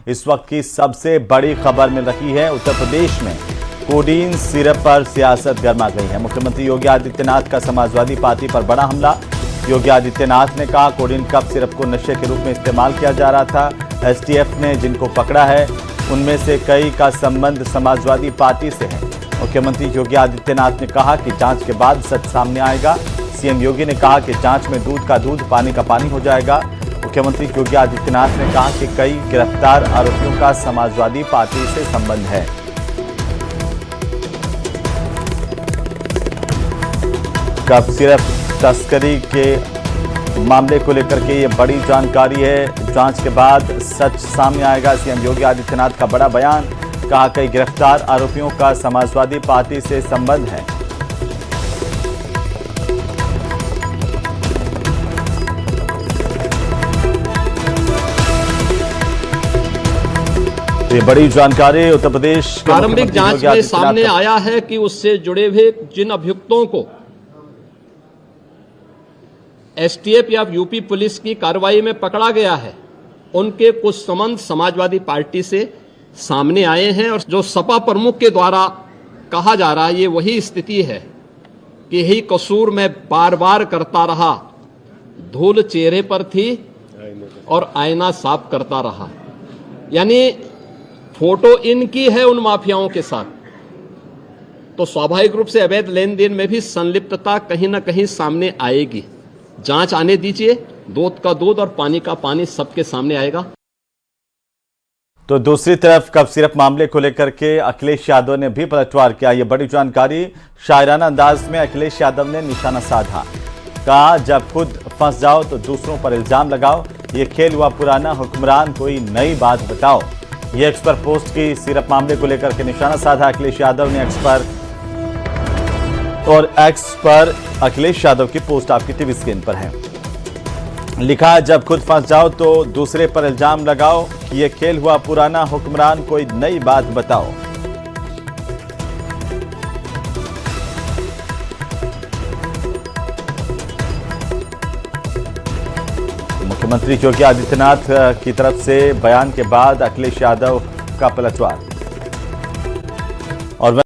इस वक्त की सबसे बड़ी खबर मिल रही है। उत्तर प्रदेश में कोडीन सिरप पर सियासत गर्मा गई है। मुख्यमंत्री योगी आदित्यनाथ का समाजवादी पार्टी पर बड़ा हमला। योगी आदित्यनाथ ने कहा कोडीन कप सिरप को नशे के रूप में इस्तेमाल किया जा रहा था। एसटीएफ ने जिनको पकड़ा है उनमें से कई का संबंध समाजवादी पार्टी से है। मुख्यमंत्री योगी आदित्यनाथ ने कहा कि जांच के बाद सच सामने आएगा। सीएम योगी ने कहा कि जांच में दूध का दूध पानी का पानी हो जाएगा। मुख्यमंत्री योगी आदित्यनाथ ने कहा कि कई गिरफ्तार आरोपियों का समाजवादी पार्टी से संबंध है। कप सिरप तस्करी के मामले को लेकर के ये बड़ी जानकारी है। जांच के बाद सच सामने आएगा। सीएम योगी आदित्यनाथ का बड़ा बयान। कहा कई गिरफ्तार आरोपियों का समाजवादी पार्टी से संबंध है। ये बड़ी जानकारी उत्तर प्रदेश के प्रारंभिक जांच में सामने आया है कि उससे जुड़े हुए जिन अभियुक्तों को एसटीएफ या यूपी पुलिस की कार्रवाई में पकड़ा गया है उनके कुछ संबंध समाजवादी पार्टी से सामने आए हैं। और जो सपा प्रमुख के द्वारा कहा जा रहा है ये वही स्थिति है कि यही कसूर मैं बार बार करता रहा, धूल चेहरे पर थी और आईना साफ करता रहा। यानी फोटो इनकी है उन माफियाओं के साथ, तो स्वाभाविक रूप से अवैध लेन देन में भी संलिप्तता कहीं ना कहीं सामने आएगी। जांच आने दीजिए, दूध का दूध और पानी का पानी सबके सामने आएगा। तो दूसरी तरफ कप सिरप मामले को लेकर के अखिलेश यादव ने भी पलटवार किया। ये बड़ी जानकारी। शायराना अंदाज में अखिलेश यादव ने निशाना साधा। कहा जब खुद फंस जाओ तो दूसरों पर इल्जाम लगाओ, ये खेल हुआ पुराना, हुक्मरान कोई नई बात बताओ। ये एक्स पर पोस्ट की सिरप मामले को लेकर के निशाना साधा अखिलेश यादव ने एक्स पर, और एक्स पर अखिलेश यादव की पोस्ट आपकी टीवी स्क्रीन पर है। लिखा जब खुद फंस जाओ तो दूसरे पर इल्जाम लगाओ, ये खेल हुआ पुराना, हुक्मरान कोई नई बात बताओ। मुख्यमंत्री योगी आदित्यनाथ की तरफ से बयान के बाद अखिलेश यादव का पलटवार। और